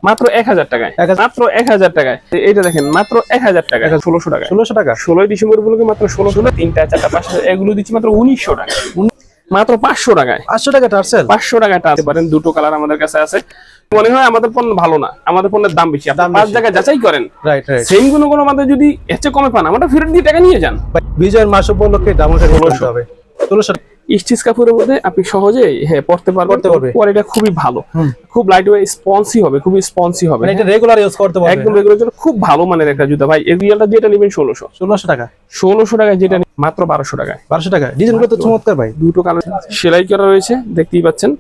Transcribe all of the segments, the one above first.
মাত্র 1000 টাকায়, মাত্র 1000 টাকায়। এইটা দেখেন মাত্র 1000 টাকা, 1600 টাকা, 1600 টাকা। 16 ডিসেম্বর উপলক্ষে মাত্র 1600, 3টা 4টা 5টা এগুলো দিচ্ছি মাত্র 1900 টাকা, মাত্র 500 টাকায়। 500 টাকা টার্সেল, 500 টাকায় টানতে পারেন। দুটো কালার আমাদের কাছে আছে। মনে হয় আমাদের পণ্য ভালো না, আমাদের পণ্যের দাম বেশি, আপনি 5 জায়গায় যাচাই করেন। Right right. সেম কোনো আমাদের যদি এর চেয়ে কমে পান, আমরা ফেরত দিয়ে টাকা নিয়ে যান। বিজয়ের মাস উপলক্ষে দামটা বলতে হবে 1600 টাকা। স্টিচ কাপড়ের মধ্যে আপনি সহজেই পড়তে পারবেন। কোয়ালিটি খুবই ভালো, খুব লাইট ওয়েট, স্পঞ্জি হবে, খুবই স্পঞ্জি হবে। এটা রেগুলার ইউজ করতে পারবেন, একদম রেগুলার জন্য খুব ভালো মানের একটা জুতা ভাই। এই রিয়ালটা যেটা নেবেন 1600 টাকা, 1600 টাকায় যেটা মাত্র 1200 টাকায়। 1200 টাকা। ডিজাইনগুলো তো চমৎকার ভাই, দুটো কালার সেলাই করা রয়েছে, দেখতেই পাচ্ছেন।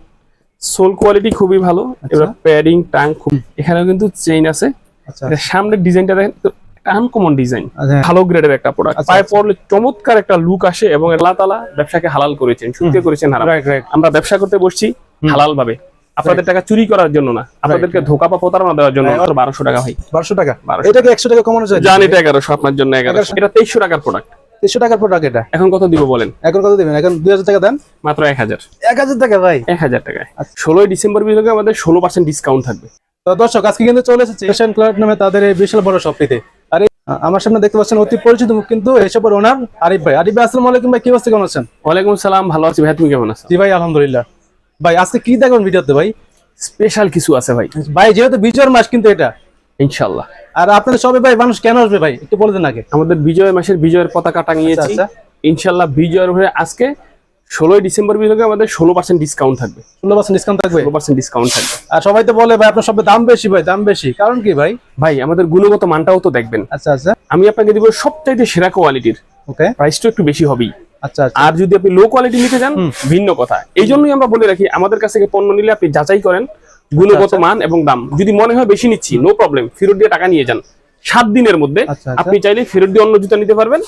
সোল কোয়ালিটি খুবই ভালো। এবার প্যাডিং টাং খুব, এখানেও কিন্তু চেইন আছে। আচ্ছা, সামনের ডিজাইনটা দেখেন, আনকমন ডিজাইন, ভালো গ্রেডের একটা প্রোডাক্ট। পায়ে পরলে চমৎকার একটা লুক আসে এবং আল্লাহ তাআলা ব্যবসাকে হালাল করেছেন, শুনতে করেছেন হারাম। আমরা ব্যবসা করতে বসছি হালাল ভাবে, আপনাদের টাকা চুরি করার জন্য না, আপনাদেরকে ধোঁকা বা প্রতারণা দেওয়ার জন্য। 1200 টাকা ভাই, 1200 টাকা। এটাকে 100 টাকা কমানো যায়? জান, এটা 1100, আপনার জন্য 1100। এটা 2300 টাকার প্রোডাক্ট, 2300 টাকার প্রোডাক্ট। এটা এখন কত দিব বলেন? এখন কত দিবেন? এখন 2000 টাকা দেন। মাত্র 1000 টাকা ভাই, 1000 টাকায়। 16 ডিসেম্বর বিভাগে আমাদের 16% ডিসকাউন্ট থাকবে। তো দর্শক, আজকে কিন্তু চলে এসেছে ফ্যাশন ক্লাব নামে তাদের এই বিশাল বড় শপটিতে। আর আমার সামনে দেখতে পাচ্ছেন অতি পরিচিত মুখ কিন্তু এসবের ওনার আরিফ ভাই। আরিফ ভাই, আসসালামু আলাইকুম ভাই, কি অবস্থা, কেমন আছেন? ওয়ালাইকুম আসসালাম, ভালো আছি ভাই, তুমি কেমন আছো? জি ভাই, আলহামদুলিল্লাহ। ভাই, আজকে কি দেখবেন ভিডিওতে ভাই? স্পেশাল কিছু আছে ভাই। ভাই, যেহেতু বিজয়ের মাস কিন্তু এটা, ইনশাআল্লাহ। আর আপনাদের সবে ভাই মানুষ কেন আসবে ভাই, একটু বলে দেন আগে। আমাদের বিজয় মাসের বিজয়ের পতাকা টাঙিয়েছি। ইনশাআল্লাহ বিজয়ের হয়ে আজকে 16 ডিসেম্বর বিভাগে আমাদের 16% ডিসকাউন্ট থাকবে। 16% ডিসকাউন্ট থাকবে? 16% ডিসকাউন্ট থাকবে। আর সবাই তো বলে ভাই আপনার সবে দাম বেশি, ভাই দাম বেশি, কারণ কি ভাই? ভাই আমাদের গুণগত মানটাও তো দেখবেন। আচ্ছা আচ্ছা, আমি আপনাকে দিব সবচাইতে সেরা কোয়ালিটির। ওকে, প্রাইসটা একটু বেশি হবেই। আচ্ছা আচ্ছা। আর যদি আপনি লো কোয়ালিটি নিতে যান, ভিন্ন কথা। এই জন্যই আমরা বলে রাখি, আমাদের কাছ থেকে পণ্য নিলে আপনি যাচাই করেন গুণগত মান এবং দাম। যদি মনে হয় বেশি নিচ্ছি, নো প্রবলেম, ফেরত দিয়ে টাকা নিয়ে যান। 7 দিনের মধ্যে আপনি চাইলে ফেরত দিয়ে অন্য জুতা নিতে পারবেন,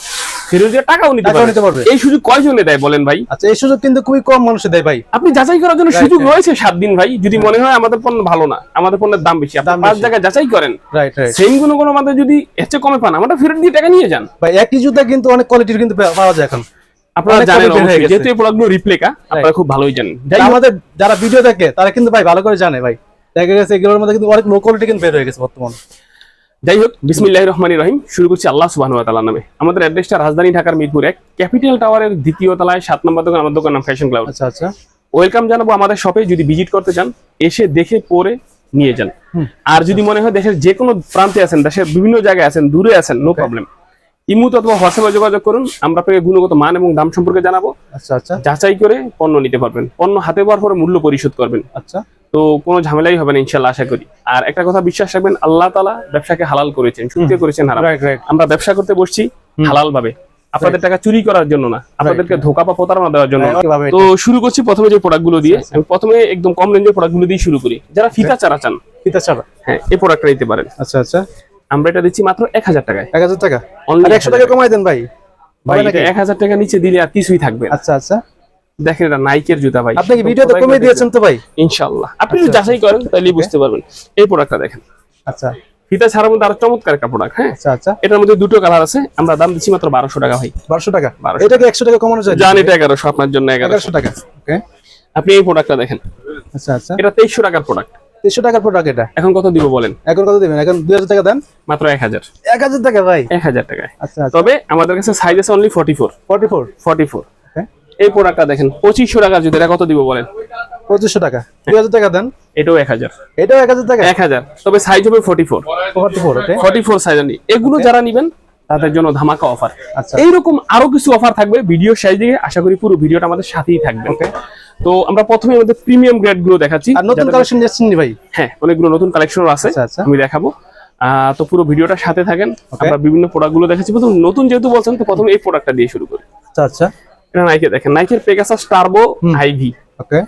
ফেরত দিয়ে টাকাও নিতে পারবেন। এই সুযোগ কয়জনে দেয় বলেন ভাই? আচ্ছা, এই সুযোগ কিন্তু খুবই কম মানুষ দেয় ভাই। আপনি যাচাই করার জন্য সুযোগ রয়েছে 7 দিন ভাই। যদি মনে হয় আমাদের পণ্য ভালো না, আমাদের পণ্যের দাম বেশি, আপনি 5 জায়গায় যাচাই করেন। Right right. সেম কোনো আমাদের যদি এর চেয়ে কমে পান, আমরা ফেরত দিয়ে টাকা নিয়ে যান। ভাই, একই জুতা কিন্তু অনেক কোয়ালিটির কিন্তু পাওয়া যায় এখন, আপনারা জানেন অবশ্যই, যেহেতু এই প্রোডাক্টগুলো রিপ্লিকা, আপনারা খুব ভালোই জানেন। আমাদের যারা ভিডিও দেখে তারা কিন্তু ভাই ভালো করে জানে ভাই, দেখা গেছে এগুলোর মধ্যে কিন্তু অনেক লো কোয়ালিটি কিন্তু বের হয়ে গেছে বর্তমানে। যাই হোক, বিসমিল্লাহির রহমানির রহিম। শুরু করছি আল্লাহ সুবহানাহু ওয়া তাআলার নামে। আমাদের অ্যাড্রেসটা রাজধানী ঢাকার মিরপুর 1 ক্যাপিটাল টাওয়ারের 2য় তলায় 7 নম্বর দোকান। আমার দোকান নাম ফ্যাশন ক্লাউড। আচ্ছা আচ্ছা। ওয়েলকাম জানাবো আমাদের শপে। যদি ভিজিট করতে চান, এসে দেখে পরে নিয়ে যান। আর যদি মনে হয় দেশের যে কোনো প্রান্তে আছেন, দেশের বিভিন্ন জায়গায় আছেন, দূরে আছেন, নো প্রবলেম, ইমুতে অথবা হোয়াটসঅ্যাপে যোগাযোগ করুন। আমরা আপনাকে গুণগত মান এবং দাম সম্পর্কে জানাবো। আচ্ছা আচ্ছা। যাচাই করে পণ্য নিতে পারবেন। পণ্য হাতে পাওয়ার পরে মূল্য পরিশোধ করবেন। আচ্ছা। তো কোনো ঝামেলাই হবে না ইনশাআল্লাহ, আশা করি। আর একটা কথা বিশ্বাস রাখবেন, আল্লাহ তাআলা ব্যবসাকে হালাল করেছেন, শুনতে করেছেন হারাম। আমরা ব্যবসা করতে বসছি হালাল ভাবে, আপনাদের টাকা চুরি করার জন্য না, আপনাদেরকে ধোঁকা বা প্রতারণা দেওয়ার জন্য। তো শুরু করছি প্রথমে যে প্রোডাক্টগুলো দিয়ে। আমি প্রথমে একদম কম রেঞ্জের প্রোডাক্টগুলো দিয়ে শুরু করি। যারা ফিতা চারা চান, ফিতা চারা, হ্যাঁ, এই প্রোডাক্টটা নিতে পারেন। আচ্ছা আচ্ছা। আমরা এটা দিচ্ছি মাত্র 1000 টাকায়। 1000 টাকা? অনলি 100 টাকা কমাই দেন ভাই। ভাই, এটা 1000 টাকা নিচে দিলে আর কিছুই থাকবে না। আচ্ছা আচ্ছা। দেখেন, এটা নাইকের জুতা ভাই। আপনি কি ভিডিওতে কমে দিয়েছেন তো ভাই? ইনশাআল্লাহ আপনি যদি যাচাই করেন তাহলেই বুঝতে পারবেন। এই প্রোডাক্টটা দেখেন। আচ্ছা। ফিতা ছাড়ার মধ্যে আরো চমৎকার একটা প্রোডাক্ট। হ্যাঁ, আচ্ছা আচ্ছা। এটার মধ্যে দুটো কালার আছে। আমরা দাম দিচ্ছি মাত্র 1200 টাকা ভাই। 1200 টাকা? এটাকে 100 টাকা কমানো যায়? জান, এটা 1100, আপনার জন্য 1100 টাকা। ওকে। আপনি এই প্রোডাক্টটা দেখেন। আচ্ছা আচ্ছা। এটা 2300 টাকার প্রোডাক্ট। 2300 টাকার প্রোডাক্ট এটা? এখন কত দিব বলেন? এখন কত দিবেন? এখন 2000 টাকা দেন। মাত্র 1000 টাকা ভাই? 1000 টাকায়। আচ্ছা। তবে আমাদের কাছে সাইজ আছে অনলি 44। ওকে। এই প্রোডাক্টটা দেখেন 2500 টাকা। যদি এটা কত দিব বলেন? 2500 টাকা। 2000 টাকা দেন। এটাও 1000। এটাও 1000 টাকা? 1000, তবে সাইজ হবে 44। ওকে। 44 সাইজ। এগুলো যারা নেবেন তাদের জন্য ধামাকা অফার। আচ্ছা। এইরকম আরো কিছু অফার থাকবে ভিডিও শেষ দিকে। আশা করি পুরো ভিডিওটা আমাদের সাথেই থাকবে। ওকে। তো আমরা প্রথমে আমাদের প্রিমিয়াম গ্রেড গুলো দেখাচ্ছি। আর নতুন কালেকশন নিয়েছেন নি ভাই? হ্যাঁ, অনেকগুলো নতুন কালেকশন আছে, আমি দেখাবো। তো পুরো ভিডিওটা সাথে থাকেন। আমরা বিভিন্ন প্রোডাক্ট গুলো দেখাচ্ছি। প্রথম নতুন যেহেতু বলছেন, তো প্রথমে এই প্রোডাক্টটা দিয়ে শুরু করি। আচ্ছা আচ্ছা। এটা নাইকে দেখেন, নাইকের পেগাসাস টার্বো আইভি। ওকে।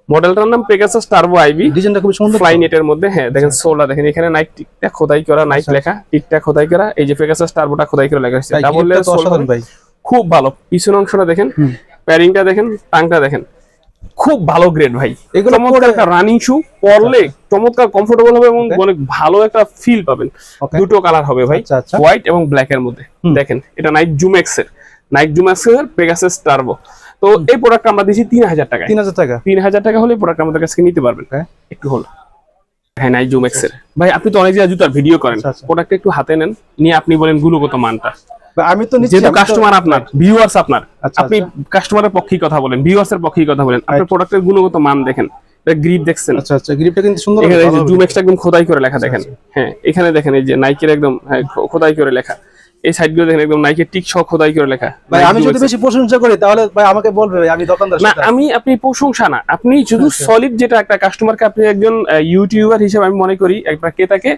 মডেলটার নাম পেগাসাস টার্বো আইভি। ডিজাইনটা খুব সুন্দর, ফ্লাই নেটের মধ্যে। হ্যাঁ, দেখেন সোলটা দেখেন, এখানে নাইক টিকটা খোদাই করা, নাইক লেখা, টিকটা খোদাই করা। এই যে পেগাসাস টার্বোটা খোদাই করে লেখা আছে। ডাবল লেয়ার সোল ভাই, খুব ভালো। পিছনের অংশটা দেখেন, প্যাডিংটা দেখেন, টাংটা দেখেন, খুব ভালো গ্রেড ভাই। এগুলো চমৎকার একটা রানিং শু, পরলে চমৎকার কমফোর্টেবল হবে এবং অনেক ভালো একটা ফিল পাবেন। দুটো কালার হবে ভাই, হোয়াইট এবং ব্ল্যাক এর মধ্যে। দেখেন, এটা নাইক জুমেক্স এর পেগাসাস টার্বো। তো এই প্রোডাক্ট আমরা দিচ্ছি 3000 টাকা। 3000 টাকা? 3000 টাকা হলে প্রোডাক্ট আমাদের কাছে নিতে পারবেন। একটু হলো হ্যাঁ নাইক জুম এক্স এর ভাই আপনি তো অনেক জায়গায় জুতার ভিডিও করেন, আচ্ছা, আচ্ছা। প্রোডাক্টটা একটু হাতে নেন, নিয়ে আপনি বলেন গুণগত মানটা। ভাই, আমি তো নিচ্ছি, যেহেতু আমি তো- কাস্টমার আপনার, ভিউয়ার্স আপনার, আচ্ছা, আপনি কাস্টমারের পক্ষেই কথা বলেন, ভিউয়ার্স এর পক্ষেই কথা বলেন, আপনার প্রোডাক্টের গুণগত মান দেখেন, গ্রিপ দেখছেন, আচ্ছা আচ্ছা, গ্রিপটা কিন্তু সুন্দর, এখানে ভালো হবে। জুম এক্সটা একদম খোদাই করে লেখা দেখেন। হ্যাঁ এখানে দেখেন এই যে নাইকের একদম খোদাই করে লেখা, এই সাইড গুলো দেখেন একদম নাইকের টিক সহ খোদাই করে লেখা। ভাই Nike আমি Zoom যদি X বেশি প্রশংসা করি তাহলে ভাই আমাকে বলবে ভাই, আমি দোকানদার না, সাথে। আপনি প্রশংসা না, আপনি শুধু সলিড যেটা একটা কাস্টমারকে, আপনি একজন ইউটিউবার হিসেবে আমি মনে করি একটা ক্রেতাকে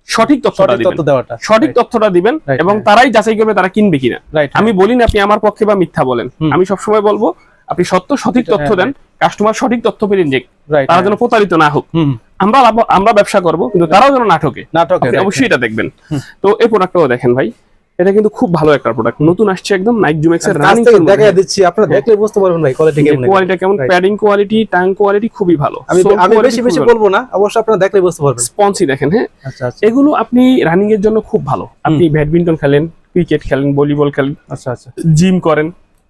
সঠিক তথ্যটা সঠিক দিবেন, তথ্য দেওয়াটা, সঠিক তথ্যটা দিবেন, Right, এবং right. তারাই যাচাই করবে তারা কিনবে কিনা। রাইট, আমি বলি না আপনি আমার পক্ষে বা মিথ্যা বলেন, আমি সবসময় বলবো আপনি সঠিক তথ্য দেন, কাস্টমার সঠিক তথ্য পেলেন যে রাইট, তারা যেন প্রতারিত না হোক। আমরা ব্যবসা করব কিন্তু তারাও যেন না ঠকে, নাটকে আপনি অবশ্যই এটা দেখবেন। তো এই প্রোডাক্টটাও দেখেন ভাই, এটা কিন্তু খুব ভালো একটা প্রোডাক্ট, নতুন আসছে একদম নাইক জুম এক্স এর রানিং। দেখা দিচ্ছি, আপনারা দেখলে বুঝতে পারবেন ভাই কোয়ালিটি কেমন। কোয়ালিটি কেমন, Right. Padding quality, tongue quality খুবই ভালো। আমি বেশি বেশি বলবো না, অবশ্যই আপনারা দেখলে বুঝতে পারবেন। স্পঞ্জি দেখেন, হ্যাঁ আচ্ছা আচ্ছা এগুলো আপনি রানিং এর জন্য খুব ভালো। আপনি ব্যাডমিন্টন খেলেন, ক্রিকেট খেলেন, ভলিবল খেলেন, আচ্ছা আচ্ছা জিম করেন,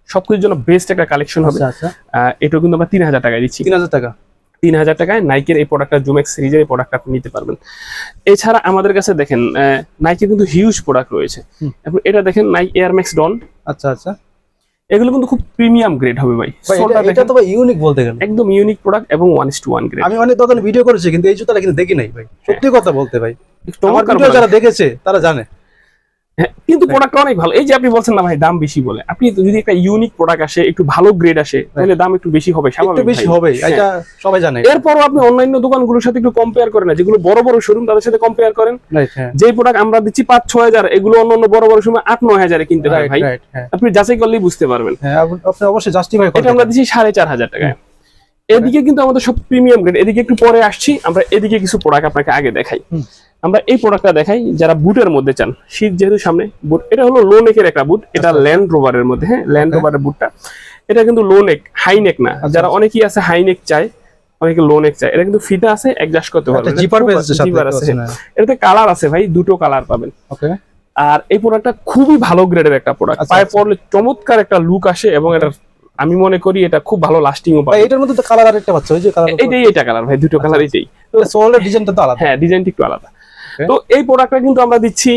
সবকিছুর জন্য বেস্ট একটা কালেকশন হবে। আচ্ছা, এটা কিন্তু আমরা 3000 টাকায় দিচ্ছি। 3000 টাকা। 3000 টাকায় নাইকের এই প্রোডাক্টটা, জুম এক্স সিরিজের এই প্রোডাক্টটা আপনি নিতে পারবেন। এছাড়া আমাদের কাছে দেখেন নাইকের কিন্তু হিউজ প্রোডাক্ট রয়েছে। এখন এটা দেখেন নাইক এয়ার ম্যাক্স ডন, আচ্ছা আচ্ছা এগুলো কিন্তু খুব প্রিমিয়াম গ্রেড হবে ভাই। ভাই, সোলটা এটা দেখেন তো ভাই ইউনিক বলতে গেলে। একদম ইউনিক প্রোডাক্ট এবং 1:1 গ্রেড। আমি অনেক দোকানে ভিডিও করেছি কিন্তু এই জুতাটা কিন্তু দেখি নাই ভাই, সত্যি কথা বলতে ভাই। আমার চমৎকার ভিডিও product। যারা দেখেছে তারা জানে। হ্যাঁ, কিন্তু প্রোডাক্টটা অনেক ভালো। এই যে আপনি বলছেন না ভাই দাম বেশি বলে, আপনি যদি একটা ইউনিক প্রোডাক্ট আসে, একটু ভালো গ্রেড আসে, তাহলে দাম একটু বেশি হবে, একটু স্বাভাবিক বেশি ভাই। হবে, হ্যাঁ। এটা সবাই জানে। এরপরও আপনি অনলাইন দোকানগুলোর সাথে একটু কম্পেয়ার করেন না, যেগুলো বড় বড় শোরুম তাদের সাথে কম্পেয়ার করেন। রাইট, হ্যাঁ যে প্রোডাক্ট আমরা দিচ্ছি 5-6 হাজার, এগুলো অন্য বড় বড় সময় 8-9 হাজারে কিনতে হয় রাইট ভাই। রাইট, হ্যাঁ আপনি যাচাই করলেই বুঝতে পারবেন। হ্যাঁ, আপনি অবশ্যই জাস্টিফাই এটা করেন। আমরা দিচ্ছি 4500 টাকায়। এদিকে কিন্তু আমাদের সব প্রিমিয়াম গ্রেড, এদিকে একটু পরে আসছি আমরা, এদিকে কিছু প্রোডাক্ট আপনাকে আগে দেখাই। আমরা এই প্রোডাক্টটা দেখাই যারা বুটের মধ্যে চান, শীত যেহেতু সামনে, বুট এটা হলো লো নেকের একটা বুট, এটা ল্যান্ড রোভারের মধ্যে, হ্যাঁ ল্যান্ড রোভারের বুটটা। এটা কিন্তু লো নেক, হাই নেক না, যারা অনেকেই আছে হাই নেক চায়, অনেকে লো নেক চায়। এটা কিন্তু ফিতা আছে, অ্যাডজাস্ট করতে পারবেন, জিপার পেয়েছে সাথে, জিপার আছে। না? এটাতে কালার আছে ভাই, দুটো কালার পাবেন। ওকে, আর এই প্রোডাক্টটা খুবই ভালো গ্রেডের একটা প্রোডাক্ট, আচ্ছা, পায়ে আচ্ছা। পরলে চমৎকার একটা লুক আসে, এবং এটা আমি মনে করি এটা খুব ভালো লাস্টিংও ভাই পাবে। এটার মধ্যে তো কালার আরেকটা পাচ্ছ, ওই যে কালার, এটা কালার ভাই, দুটো কালার এটাই। তো সোলের ডিজাইনটা তো আলাদা। হ্যাঁ ডিজাইনটা একটু আলাদা। Okay. তো এই প্রোডাক্টটা কিন্তু আমরা দিচ্ছি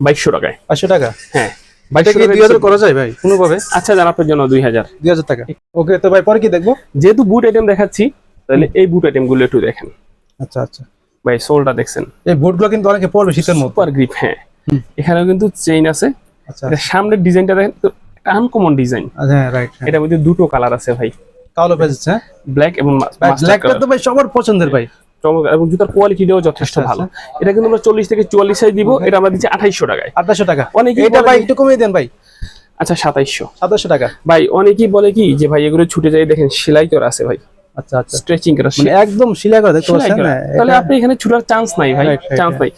2200 টাকায়। 500 টাকা। হ্যাঁ ভাইটা কি 2000 করা যায় ভাই কোনোভাবে? আচ্ছা জান আপনার জন্য 2000। 2000 টাকা। ওকে, তো ভাই পরে কি দেখবো? যেহেতু বুট আইটেম দেখাচ্ছি, তাহলে এই বুট আইটেম গুলো একটু দেখেন। আচ্ছা আচ্ছা, ভাই সোলটা দেখছেন, এই বুটগুলো কিন্তু অনেকে পরবে শীতের মধ্যে। Super grip. হ্যাঁ এখানেও কিন্তু চেইন আছে। আচ্ছা এটা সামনের ডিজাইনটা দেখেন, আনকমন ডিজাইন। হ্যাঁ, রাইট। এটার মধ্যে দুটো কালার আছে ভাই, কালো পেয়েছে, হ্যাঁ ব্ল্যাক এবং ভাই, মাস্টার্ড ব্ল্যাকটা কালার। তো ভাই সবার পছন্দের ভাই। চমৎকার, এবং জুতার কোয়ালিটিটাও যথেষ্ট আচ্ছা, ভালো। এটা কিন্তু আমরা 40 থেকে 44 সাইজ দিব, এটা আমরা দিচ্ছি 2800 টাকায়। 2800 টাকা। অনেকেই এটা বলে ভাই যে- একটু কমিয়ে দেন ভাই। আচ্ছা 2700। 2700 টাকা। ভাই অনেকেই বলে কি যে ভাই এগুলো ছুটে যায়, দেখেন সেলাই করা আছে ভাই, আচ্ছা আচ্ছা, স্ট্রেচিং করা, মানে একদম সিলাই করে দেখতে সেলাই পাচ্ছেন করা। না? তাহলে আপনি এখানে ছুটার চান্স নাই ভাই, Right, right, চান্স right. নাই।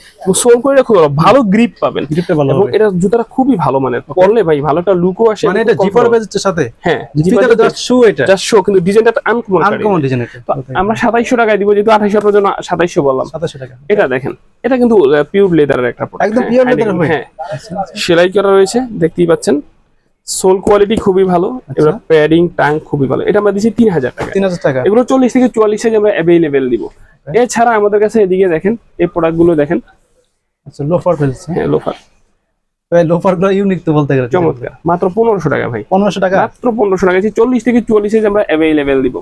সোল করে খুব ভালো গ্রিপ পাবেন, গ্রিপটা ভালো এবং হবে। এটা জুতাটা খুবই ভালো মানের, পরলে ভাই ভালো একটা লুকও আসে। মানে এটা জিপার পেয়েছে সাথে। হ্যাঁ জিপার জাস্ট শু, এটা জাস্ট শো, কিন্তু ডিজাইনটা আনকমন। আনকমন ডিজাইন এটা। আমরা 2700 টাকায় দিব, যেহেতু 2800 আপনার জন্য 2700 বললাম। 2700 টাকা। এটা দেখেন, এটা কিন্তু পিওর লেদারের একটা প্রোডাক্ট, একদম pure leather হবে? হ্যাঁ আচ্ছা আচ্ছা। সেলাই করা রয়েছে, দেখতেই পাচ্ছেন। সোল কোয়ালিটি খুবই ভালো, এবার প্যাডিং টাং খুবই ভালো। এটা আমরা দিচ্ছি 3000 টাকা। 3000 টাকা। এগুলো 40 থেকে 44 সাইজ আমরা অ্যাভেলেবেল দিব। এছাড়া আমাদের কাছে এদিকে দেখেন, এই প্রোডাক্ট গুলো দেখেন। আচ্ছা, লোফার পেয়েছে। হ্যাঁ লোফার, ভাই লোফার গুলো ইউনিক তো বলতে গেলে। চমৎকার, মাত্র 1500 টাকা ভাই, 1500 টাকা। মাত্র 1500 টাকা। 40 থেকে 44 সাইজ আমরা অ্যাভেলেবেল দিব।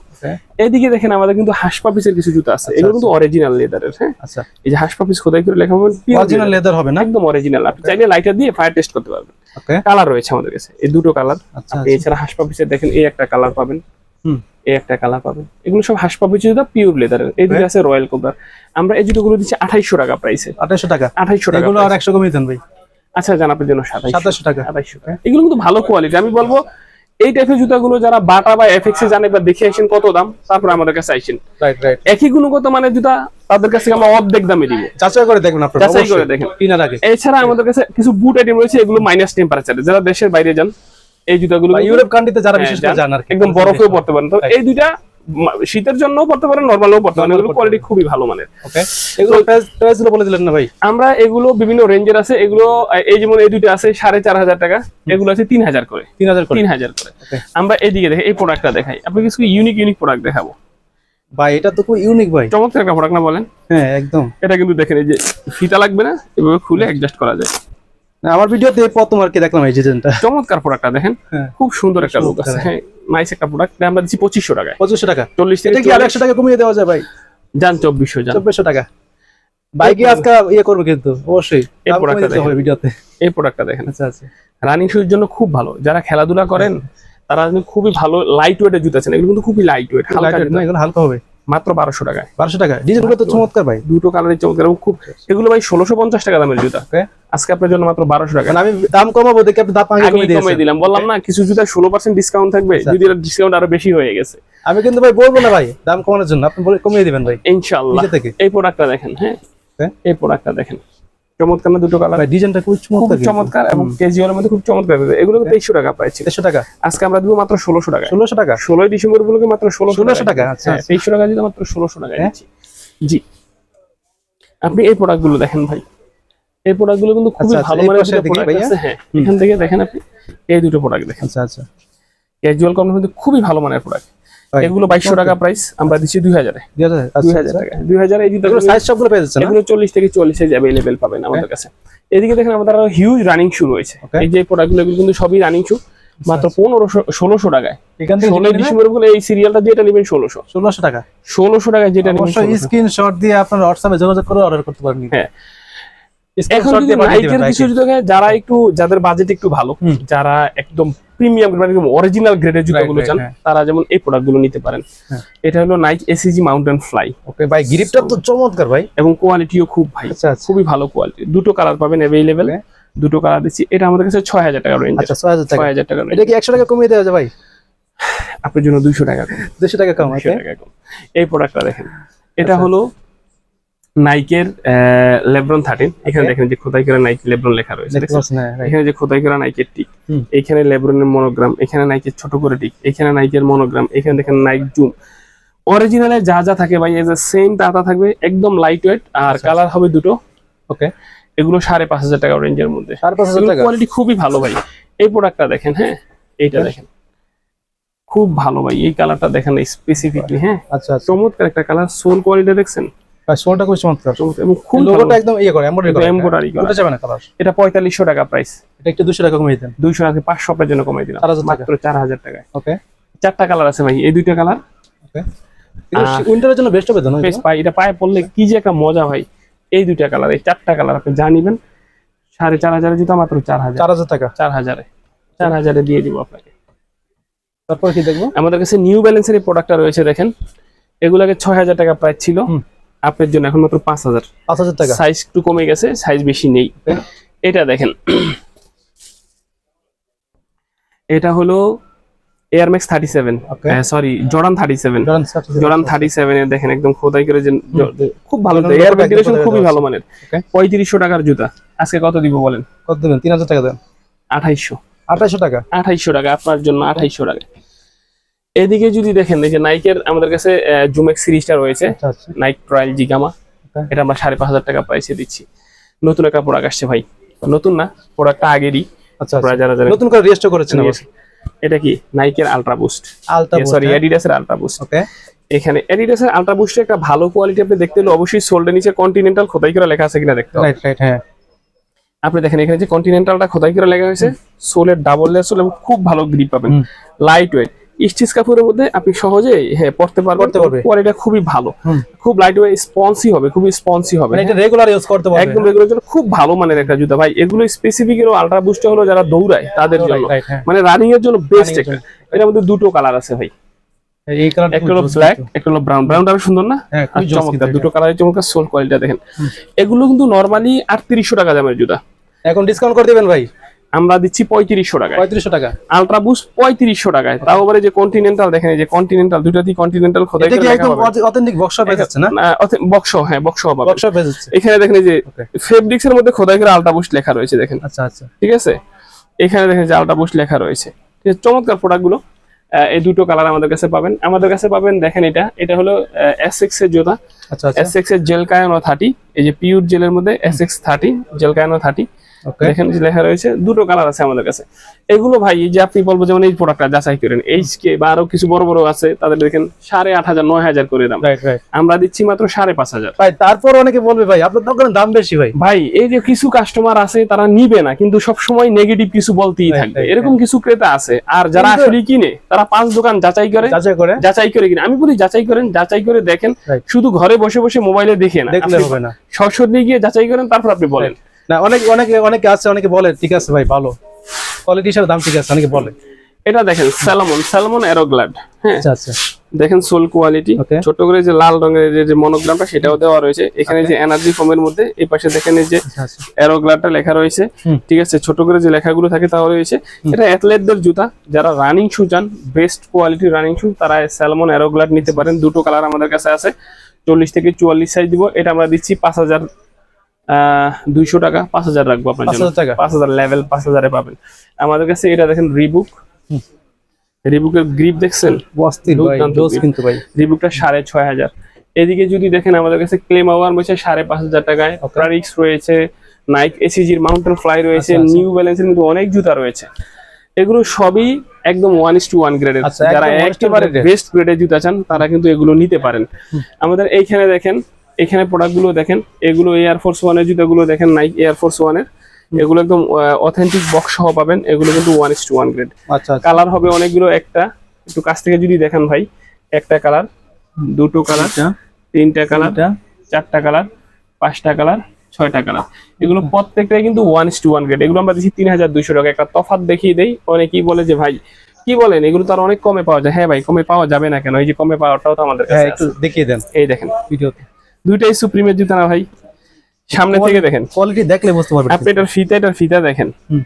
এদিকে দেখেন আমাদের কিন্তু হাসপাপিসের কিছু জুতা আছে, এগুলো কিন্তু অরিজিনাল লেদারের। হ্যাঁ আচ্ছা, এই যে হাসপাপিস খোদাই করে লেখা হবে অরিজিনাল লেদার হবে না? একদম অরিজিনাল। আপনি চাইলে লাইটার দিয়ে ফায়ার টেস্ট করতে পারবেন। ওকে, কালার রয়েছে আমাদের কাছে, এই দুটো কালার। আচ্ছা আপনি এছাড়া হাসপাপিসের দেখেন, এই একটা কালার পাবেন, হুম, এই একটা কালার পাবেন। এগুলো সব হাসপাপিস জুতা, পিওর লেদারের। এই দুটো আছে রয়্যাল কোবরা। আমরা এই জুতোগুলো দিচ্ছি 2800 টাকা প্রাইসে। 2800 টাকা। 2800 টাকা এগুলো আর price। 100 কমিয়ে দেন ভাই। আচ্ছা জান আপনার জন্য 2700 টাকা। 2700 টাকা। এগুলো কিন্তু ভালো কোয়ালিটি। আমি বলবো এই টাইপের জুতাগুলো যারা বাটা বা এফএক্স এ জানে, বা দেখে আসেন কত দাম, তারপর আমাদের কাছে আইসেন। রাইট রাইট, একই গুণগত মানের জুতা তাদের কাছে আমরা অর্ধেক দামে দিব। যাচাই করে দেখবেন আপনারা, যাচাই করে অবশ্যই দেখেন। কেনার আগে। এছাড়া আমাদের কাছে কিছু বুট আইটেম রয়েছে, এগুলো মাইনাস টেম্পারেচারে, যারা দেশের বাইরে যান এই জুতাগুলো বা কিন্তু- ইউরোপ কান্ট্রিতে যারা হ্যাঁ, বিশেষ করে যান আর কি, একদম বরফেও পড়তে পারেন। তো এই দুইটা শীতের জন্য পড়তে পারেন, নরমালও পড়তে পারেন। এগুলো পড়তে কোয়ালিটি খুবই ভালো মানের। ওকে, এগুলো প্রাইস গুলো বলে দিলেন না ভাই? আমরা এগুলো বিভিন্ন রেঞ্জের আছে। এগুলো এই যেমন এই দুইটা আছে 4500 টাকা, এগুলো আছে 3000 করে। 3000 করে। 3000 করে। Okay. আমরা এদিকে দেখে এই প্রোডাক্টটা দেখাই, আপনি কিছু ইউনিক প্রোডাক্ট দেখাবো। ভাই এটা তো খুব ইউনিক ভাই। চমৎকার একটা প্রোডাক্ট না বলেন? হ্যাঁ একদম। এটা কিন্তু দেখেন এই যে ফিতা লাগবে না, এভাবে খুলে অ্যাডজাস্ট করা যায়। আমার ভিডিওতে প্রথম আর কি দেখলাম এই ডিজাইনটা। চমৎকার প্রোডাক্টটা দেখেন, হ্যাঁ খুব সুন্দর একটা লুক আছে। হ্যাঁ নাইস একটা প্রোডাক্ট। আমরা দিচ্ছি 2500 টাকায়। 2500 টাকা। 40 থেকে এটা কি আর 100 টাকা কমিয়ে দেওয়া যায় ভাই? জান 2400 জান। 2400 টাকা। বাইকে আজকে ইয়ে করবে কিন্তু অবশ্যই। এই প্রোডাক্টটা দেখেন ভিডিওতে। এই প্রোডাক্টটা দেখেন। আচ্ছা আচ্ছা। রানিং শুজের জন্য খুব ভালো, যারা খেলাধুলা করেন তারা কিন্তু খুবই ভালো লাইট ওয়েটের জুতা আছেন। এগুলো কিন্তু খুবই লাইট ওয়েট, হালকা না এগুলো হালকা হবে। মাত্র 1200 টাকায়। 1200 টাকা। ডিজাইনগুলো তো চমৎকার ভাই। দুটো কালারের চমৎকার এবং খুব, এগুলো ভাই 1650 টাকা দামের জুতা। আজকে আপনার জন্য মাত্র 1200 টাকা। মানে আমি দাম কমাবো দেখে আপনি দাম আগে কমিয়ে দিলাম, বললাম না কিছু জুতা 16% ডিসকাউন্ট থাকবে, যদি এর ডিসকাউন্ট আরো বেশি হয়ে গেছে। আমি কিন্তু ভাই বলবো না ভাই দাম কমানোর জন্য, আপনি বলে কমিয়ে দিবেন ভাই ইনশাআল্লাহ। নিচে থেকে। এই প্রোডাক্টটা দেখেন। হ্যাঁ এই প্রোডাক্টটা দেখেন, চমৎকার না? দুটো কালার। ভাই ডিজাইনটা খুব খুব চমৎকার। চমৎকার এবং ক্যাজুয়ালের মধ্যে খুব চমৎকার। এগুলো 2300 টাকা প্রাইস ছিল। 2300 টাকা। আজকে আমরা দিব মাত্র 1600 টাকা। 1600 টাকা। 16 ডিসেম্বর গুলোকে মাত্র 1600 টাকা। আচ্ছা 2300 টাকা দিলে মাত্র 1600 টাকা দিচ্ছি। জি আপনি এই প্রোডাক্টগুলো দেখেন ভাই, এই প্রোডাক্টগুলো কিন্তু খুবই ভালো মানের প্রোডাক্ট আছে। হ্যাঁ এখান থেকে দেখেন আপনি এই দুটো প্রোডাক্ট দেখেন। আচ্ছা আচ্ছা। ক্যাজুয়াল কর্নার মধ্যে খুবই ভালো মানের প্রোডাক্ট। এগুলো 2200 টাকা প্রাইস, আমরা দিচ্ছি 2000 এ। 2000 টাকা। 2000 এই জুতাগুলো সাইজ সবগুলো পেয়ে যাচ্ছে না? এগুলো 40 থেকে 40 সাইজ अवेलेबल পাবেন আমাদের কাছে। এদিকে দেখেন আমাদের আরো হিউজ রানিং শু রয়েছে। এই যে প্রোডাক্টগুলো এগুলো কিন্তু সবই রানিং শু, মাত্র 1600 টাকায়। এখান থেকে 16 ডিসেম্বর গুলো এই সিরিয়ালটা যেটা নেবেন 1600 টাকা। 1600 টাকা যেটা নেবেন। অবশ্যই স্ক্রিনশট দিয়ে আপনারা হোয়াটসঅ্যাপে যোগাযোগ করে অর্ডার করতে পারেন। হ্যাঁ এখন স্ক্রিনশট যদি দিয়ে পাঠিয়ে নাইকের দিবেন। কিছু জুতা যারা একটু, যাদের বাজেট একটু ভালো, যারা একদম প্রিমিয়াম মানে অরিজিনাল গ্রেডের জুতাগুলো চান, তারা যেমন এই প্রোডাক্টগুলো নিতে পারেন। এটা হলো নাইক এসিজি মাউন্টেন ফ্লাই। ওকে ভাই, গ্রিপটা তো চমৎকার ভাই এবং কোয়ালিটিও খুব ভাই, খুবই ভালো কোয়ালিটি। দুটো কালার পাবেন अवेलेबल, দুটো কালার দিচ্ছি। এটা আমাদের কাছে 6000 টাকা রেঞ্জ। আচ্ছা 6000 টাকা। 6000 টাকা। এটা কি 100 টাকা কমিয়ে দেওয়া যায় ভাই? আপনার জন্য 200 টাকা কম। 200 টাকা কম। 200 টাকা কম। এই প্রোডাক্টটা দেখেন, এটা হলো নাইকের লেব্রন 13। এখানে দেখেন যে খোদাই করা নাইক লেব্রন লেখা রয়েছে। এখানে যে খোদাই করা নাইকের টিক, এখানে লেব্রনের মনোগ্রাম, এখানে নাইকের ছোট করে টিক, এখানে নাইকের মনোগ্রাম, এখানে দেখেন নাইক জুম। অরিজিনালে যা যা থাকে ভাই এই যে সেম টাটা থাকবে, একদম লাইট ওয়েট। আর কালার হবে দুটো। ওকে এগুলো 5500 টাকা রেঞ্জের মধ্যে। 5500 টাকা। কোয়ালিটি খুবই ভালো ভাই। এই প্রোডাক্টটা দেখেন। হ্যাঁ এইটা দেখেন, খুব ভালো ভাই। এই কালারটা দেখেন স্পেসিফিকলি। হ্যাঁ আচ্ছা চমৎকার একটা কালার। সোল কোয়ালিটি দেখছেন? ভাই সোলটা খুব চমৎকার এবং খুব লোগোটা একদম ইয়ে করে এমব্রয়ডারি করা। ওটা যাবে না কালার। এটা 4500 টাকা প্রাইস। এটা একটু 200 টাকা কমিয়ে দেন। 200 টাকা 500 আপনার জন্য কমাই দিলাম, 4000 টাকা। মাত্র 4000 টাকায়। ওকে চারটা কালার আছে ভাই, এই দুইটা কালার। ওকে এটা উইন্টারের জন্য বেস্ট হবে তো না? বেশ পাই, এটা পায়ে পড়লে কি যে একটা মজা ভাই। এই দুইটা কালার, এই চারটা কালার আপনি যা নিবেন 4500 জুতা মাত্র 4000। 4000 টাকা। 4000 দিয়ে দিব আপনাকে। তারপর কি দেখবো? আমাদের কাছে নিউ ব্যালেন্সের এই প্রোডাক্টটা রয়েছে দেখেন। এগুলোকে 6000 টাকা প্রাইস ছিল, আপনার জন্য এখন মাত্র 5000। 5000 টাকা। সাইজ একটু কমে গেছে, সাইজ বেশি নেই। এটা দেখেন, এটা হলো air max 37, sorry Jordan 37। Jordan 37 এর দেখেন একদম খোদাই করে যে খুব ভালো, এয়ার ভেন্টিলেশন খুবই ভালো মানের। 3500 টাকার জুতা আজকে কত দিব বলেন? কত দিবেন? 3000 টাকা দেন। 2800 টাকা। 2800 টাকা আপনার জন্য, 2800 টাকা। এদিকে যদি দেখেন এই যে নাইকের আমাদের কাছে জুমেক্স সিরিজটা রয়েছে, নাইক ট্রায়াল জিগামা। এটা আমরা 5500 টাকা প্রাইসে দিচ্ছি। নতুন একটা প্রোডাক্ট আসছে ভাই, নতুন না প্রোডাক্টটা আগেরই। আচ্ছা যারা নতুন করে রেজিস্টার করেছেন। এটা কি নাইকের আলট্রা বুস্ট, সরি অ্যাডিডাসের আলট্রা বুস্ট। ওকে এখানে অ্যাডিডাসের আলট্রা বুস্টের একটা ভালো কোয়ালিটি আপনি দেখতে হলে অবশ্যই সোল্ডের নিচে কন্টিনেন্টাল খোদাই করে লেখা আছে কিনা দেখতে হবে। Right right. হ্যাঁ আপনি দেখেন এখানে যে কন্টিনেন্টালটা খোদাই করে লেখা হয়েছে, সোলের ডাবল লেয়ার সোল এবং খুব ভালো গ্রিপ পাবেন, লাইট ওয়েট। স্টিচ কাপড়ের মধ্যে আপনি সহজে পড়তে পারবেন, কোয়ালিটি খুবই ভালো, খুব লাইট ওয়েট, স্পঞ্জি হবে, খুবই স্পঞ্জি হবে। এটা রেগুলার ইউজ করতে পারবেন, একদম রেগুলার জন্য খুব ভালো মানের একটা জুতা ভাই। এগুলো স্পেসিফিক এর আলট্রা বুস্ট হলো যারা দৌড়ায় তাদের জন্য, মানে রানিং এর জন্য বেস্ট একটা। এটার মধ্যে দুটো কালার আছে ভাই, এই কালার একটা হলো ব্ল্যাক, একটা হলো ব্রাউন। ব্রাউনটা সুন্দর না? চমৎকার, দুটো কালারের চমৎকার। সোল কোয়ালিটি দেখেন। এগুলো কিন্তু নরমালি 3800 টাকা দামের জুতা, এখন ডিসকাউন্ট করে দিবেন ভাই। আমরা দিচ্ছি 3500 টাকায়। 3500 টাকা আলট্রা বুস্ট 3500 টাকায়। তাও আবার যে কন্টিনেন্টাল দেখেন, এই যে কন্টিনেন্টাল দুটাতেই কন্টিনেন্টাল খোদাই করে লেখা হবে। এটা কি অথেন্টিক বক্স শপ আছে না? বক্স, হ্যাঁ বক্স হবে। বক্স শপ আছে এখানে দেখেন এই যে ফেব্রিক্স এর মধ্যে খোদাই করে আলট্রা বুস্ট লেখা রয়েছে দেখেন। আচ্ছা আচ্ছা ঠিক আছে, এখানে দেখেন যে আলট্রা বুস্ট লেখা রয়েছে। ঠিক আছে, চমৎকার প্রোডাক্টগুলো। এই দুটো কালার আমাদের কাছে পাবেন। আমাদের কাছে পাবেন দেখেন, এটা হলো এসএক্স এর জুতা। আচ্ছা আচ্ছা। এসএক্স এর জেল কায়ানো 30, এই যে পিওর জেলের মধ্যে এসএক্স 30 জেল কায়ানো 30। ওকে দেখেন যে লেখা রয়েছে, দুটো কালার আছে আমাদের কাছে। এগুলো ভাই এই যে আপনি বলবো যেমন এই প্রোডাক্টটা যাচাই করেন, এইচকে বা আরো কিছু বড় বড় আছে, তাদের দেখেন 8,500 9,000 করে দাম, রাইট রাইট আমরা দিচ্ছি মাত্র 5,500। ভাই তারপর অনেকে বলবে ভাই আপনার দোকানের দাম বেশি ভাই। ভাই এই যে কিছু কাস্টমার আছে তারা নিবে না, কিন্তু সব সময় নেগেটিভ কিছু বলতেই Right, থাকবে, right, এরকম কিছু ক্রেতা আছে। আর যারা কিন্তু- আসলে কিনে তারা 5 দোকান যাচাই করে যাচাই করে কিনে। আমি বলি যাচাই করেন, যাচাই করে দেখেন, Right. শুধু ঘরে বসে বসে মোবাইলে দেখে না, দেখলে আপনি হবে না, সরাসরি গিয়ে যাচাই করেন, তারপর আপনি বলেন। না অনেকে আছে, অনেকে বলে ঠিক আছে ভাই ভালো কোয়ালিটি হিসাবে দাম ঠিক আছে, অনেকে বলে। এটা দেখেন স্যালমন অ্যারোগ্লাড, হ্যাঁ আচ্ছা আচ্ছা দেখেন সোল কোয়ালিটি, Okay. ছোট করে যে লাল রঙের যে মনোগ্রামটা সেটাও দেওয়া রয়েছে এখানে, যে এনার্জি ফোমের মধ্যে এই পাশে দেখেন এই যে আচ্ছা অ্যারোগ্লাডটা লেখা রয়েছে, হুম। ঠিক আছে, ছোট করে যে লেখাগুলো থাকে তাও রয়েছে। এটা অ্যাথলেটদের জুতা, যারা রানিং শু চান, বেস্ট কোয়ালিটির রানিং শু, তারা স্যালমন অ্যারোগ্লাড নিতে পারেন। দুটো কালার আমাদের কাছে আছে, 40 থেকে 44 সাইজ দিব। এটা আমরা দিচ্ছি 5,200 টাকা, 5,000 রাখবো আপনার জন্য, 5,000 টাকা 5,000 লেভেল 5,000 পাবেন আমাদের কাছে। এটা দেখেন রিবুক, রিবুকের গ্রিপ দেখছেন, অস্থির ভাই, দুর্দান্ত জোস grip। কিন্তু ভাই। রিবুকটা 6,500। এদিকে যদি দেখেন আমাদের কাছে ক্লেমাওয়ার রয়েছে 5,500 টাকায়, প্রারিক্স রয়েছে, নাইক এসিজির মাউন্টেন ফ্লাই রয়েছে, আচ্ছা, আচ্ছা। নিউ ব্যালেন্সের মধ্যে অনেক জুতা রয়েছে। এগুলো সবই একদম 1:1 গ্রেডের। আচ্ছা, যারা একদম 1:1 একেবারে grade-এর। বেস্ট গ্রেডের জুতা চান তারা কিন্তু এগুলো নিতে পারেন। আমাদের এইখানে দেখেন, এখানে প্রোডাক্টগুলো দেখেন, এগুলো এয়ারফোর্স 1 এর জুতাগুলো দেখেন, নাইক এয়ারফোর্স 1 এর, এগুলো একদম অথেন্টিক বক্স সহ পাবেন। এগুলো কিন্তু 1:1 গ্রেড। আচ্ছা আচ্ছা কালার হবে অনেকগুলো, একটা একটু কাছ থেকে যদি দেখেন ভাই, একটা কালার, দুটো কালার, তিনটা কালার, চারটা কালার, 5টা কালার, 6টা কালার, এগুলো প্রত্যেকটাই কিন্তু 1:1 গ্রেড। এগুলো আমরা দিচ্ছি 3,200 টাকা। একটা তফাৎ দেখিয়ে দেই, অনেকেই বলে যে ভাই কি বলেন এগুলো তো আর অনেক কমে পাওয়া যায়। হ্যাঁ ভাই, কমে পাওয়া যাবে না কেন, এই যে কমে পাওয়াটাও তো আমাদের হ্যাঁ কাছে একটু আছে। দেখিয়ে দেন এই দেখেন ভিডিওতে, দুইটাই সুপ্রিমের জুতা না ভাই, সামনে থেকে দেখেন, কোয়ালিটি দেখলে বুঝতে পারবেন। আপনি এটার ফিতা দেখেন, হুম।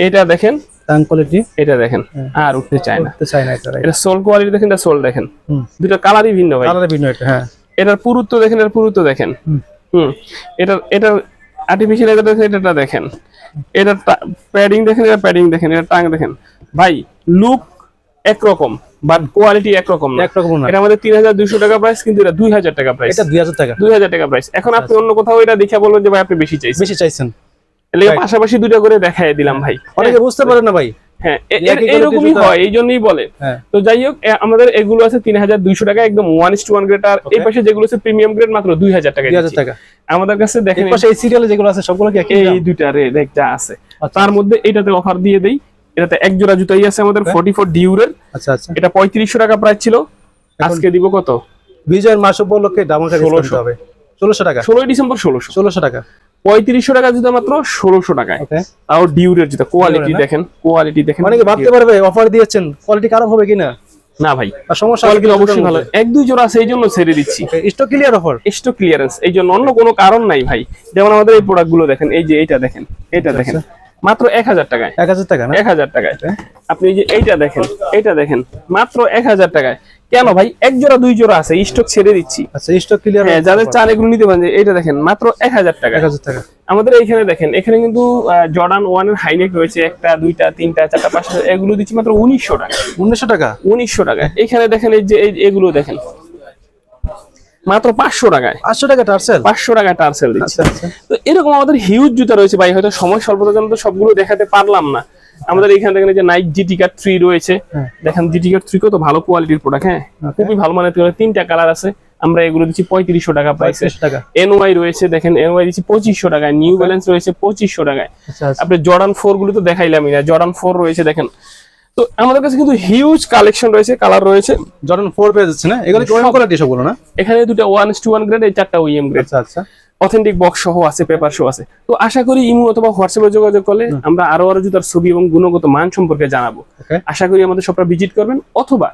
এটা দেখেন, টাং কোয়ালিটি এটা দেখেন, আর উঠতে চায় না। তো চাই না এটা, এটা সোল কোয়ালিটি দেখেন, এটা সোল দেখেন, হুম। দুটো কালারই ভিন্ন ভাই। কালারে ভিন্ন এটা, হ্যাঁ এটার পুরুত্ব দেখেন, এর পুরুত্ব দেখেন, হুম। এটার আর্টিফিশিয়াল এটা দেখেন, এটা দেখেন, এটার প্যাডিং দেখেন, এটা প্যাডিং দেখেন, এটা টাং দেখেন। ভাই লুক একরকম বাট কোয়ালিটি একরকম না, একরকম না। এটা আমাদের 3,200 টাকা প্রাইস, কিন্তু এটা 2,000 টাকা প্রাইস। এটা 2,000 টাকা 2,000 টাকা প্রাইস। এখন আপনি অন্য কোথাও এটা দেখে বলবেন যে ভাই আপনি বেশি চাইছেন, বেশি চাইছেন, এর লাগি Right. পাশাপাশি দুইটা করে দেখায় দিলাম ভাই। অনেকে বুঝতে পারে না ভাই। হ্যাঁ একই এরকমই quality জুতা। হয়, এই জন্যই বলে। হ্যাঁ তো যাই হোক, আমাদের এগুলো আছে 3,200 টাকা, একদম 1:1 গ্রেড। আর এই Okay. পাশে যেগুলো আছে প্রিমিয়াম গ্রেড মাত্র 2,000 টাকা 2,000 টাকা। আমাদের কাছে। দেখেন এর পাশে এই সিরিয়ালে যেগুলো আছে সবগুলো কি একই এই দাম? দুইটা রেড একটা আছে, আচ্ছা। তার মধ্যে এটাতে অফার দিয়ে দেই। এটাতে এক জোড়া জুতাই আছে আমাদের, Okay. 44 ডিউরের। আচ্ছা আচ্ছা, এটা 3,500 টাকা প্রাইস ছিল, আজকে দিব কত, বিজয়ের মাস উপলক্ষে দামটা 1600 ডিসকাউন্ট হবে। 1600 টাকা, 16 ডিসেম্বর 1600। 1600 টাকা। 3,500 টাকা জুতা মাত্র 1,600 টাকায়। ওকে, তাও ডিউরের জুতা, কোয়ালিটি না? দেখেন, কোয়ালিটি দেখেন। অনেকে ভাবতে পারবে অফার দিয়েছেন কোয়ালিটি খারাপ হবে কিনা, না ভাই, আর সমস্যা কোয়ালিটি অবশ্যই ভালো। এক দুই জোড়া আছে এই জন্য ছেড়ে দিচ্ছি, stock clear offer. Stock clearance, এই জন্য, অন্য কোনো কারণ নাই ভাই। যেমন আমাদের এই প্রোডাক্ট গুলো দেখেন, এই যে এইটা দেখেন, এটা দেখেন, মাত্র 1,000 টাকায়। 1,000 টাকা না? 1,000 টাকায়। আপনি এই যে এইটা দেখেন, এইটা দেখেন, মাত্র 1,000 টাকায়। কেন ভাই, এক জোড়া দুই জোড়া আছে, স্টক ছেড়ে দিচ্ছি। আচ্ছা, স্টক ক্লিয়ার। হ্যাঁ, যাদের চান এগুলো নিতে পারেন। এইটা দেখেন, মাত্র 1,000 টাকা। 1,000 টাকা। আমাদের এইখানে দেখেন, এখানে কিন্তু জর্ডান 1 এর হাইনেক রয়েছে, একটা, দুইটা, তিনটা, চারটা, পাঁচটা, এগুলো দিচ্ছি মাত্র 1,900 টাকা। 1,900 টাকা। 1,900 টাকা। এখানে দেখেন, এই যে এগুলো দেখেন, মাত্র 500 টাকায়। 800 টাকা টার্সেল। 500 টাকা টার্সেল দিচ্ছি। আচ্ছা আচ্ছা, তো এরকম আমাদের হিউজ জুতা রয়েছে ভাই, হয়তো সময় স্বল্পতার জন্য তো সবগুলো দেখাতে পারলাম না। আমাদের এখানে দেখেন এই যে নাইক জিটি কাট 3 রয়েছে, হ্যাঁ। দেখেন জিটি কাট 3 কত ভালো কোয়ালিটির প্রোডাক্ট। হ্যাঁ, খুবই ভালো মানের, 3টা কালার আছে। আমরা এগুলো দিচ্ছি 3,500 টাকা প্রাইসে। 35 টাকা। এনওয়াই রয়েছে, দেখেন এনওয়াই দিচ্ছি 2,500 টাকায়। নিউ ব্যালেন্স রয়েছে 2,500 টাকায়। আচ্ছা আচ্ছা, আপনি জর্ডান 4 গুলো তো দেখাইলামই না, জর্ডান 4 রয়েছে দেখেন। তো আমাদের কাছে কিন্তু হিউজ কালেকশন রয়েছে, কালার রয়েছে। জর্ডান 4 পেয়ে যাচ্ছে না? এগুলো কি ওএম কোয়ালিটি সবগুলো না? এখানে দুটো 1:1 গ্রেড, এই 4টা ওইএম গ্রেড। আচ্ছা আচ্ছা, অথেন্টিক বক্স সহ আছে, পেপার সহ আছে। তো আশা করি ইমো অথবা হোয়াটসঅ্যাপে যোগাযোগ করলে আমরা আরো জুতার ছবি এবং গুণগত মান সম্পর্কে জানাবো। ওকে। আশা করি আমাদের শপটা ভিজিট করবেন, অথবা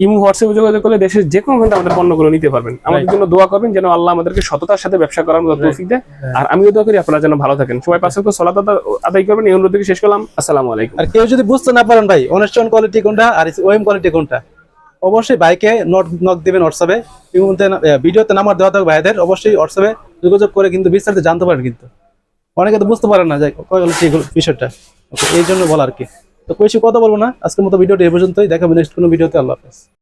ইমো হোয়াটসঅ্যাপে যোগাযোগ করলে দেশের যে কোনো প্রান্তে আমাদের পণ্যগুলো নিতে পারবেন। আমাদের জন্য দোয়া করবেন যেন আল্লাহ আমাদেরকে সততার সাথে ব্যবসা করার মতো তৌফিক দেয়। আর আমিও দোয়া করি আপনারা যেন ভালো থাকেন। সবাই 5 ওয়াক্ত সালাত আদায় করবেন, এই অনুরোধ থেকে শেষ করলাম। আসসালামু আলাইকুম। আর কেউ যদি বুঝতে না পারেন ভাই অনেস্টন কোয়ালিটি কোনটা আর ওএম কোয়ালিটি কোনটা, অবশ্যই বাইকে নক দিবেন হোয়াটসঅ্যাপে। ভিডিওতে নাম্বার দেওয়া থাকবে ভাইদের, অবশ্যই হোয়াটসঅ্যাপে যোগাযোগ করে কিন্তু বিস্তারিত জানতে পারেন। কিন্তু অনেকে তো বুঝতে পারেন না যে কোয়ালিটি বিষয়টা, এই জন্য বলা আর কি। তো বেশি কথা বলবো না, আজকের মতো ভিডিওটি এই পর্যন্তই। দেখাবো নেক্সট কোনো ভিডিওতে। আল্লাহ হাফেজ।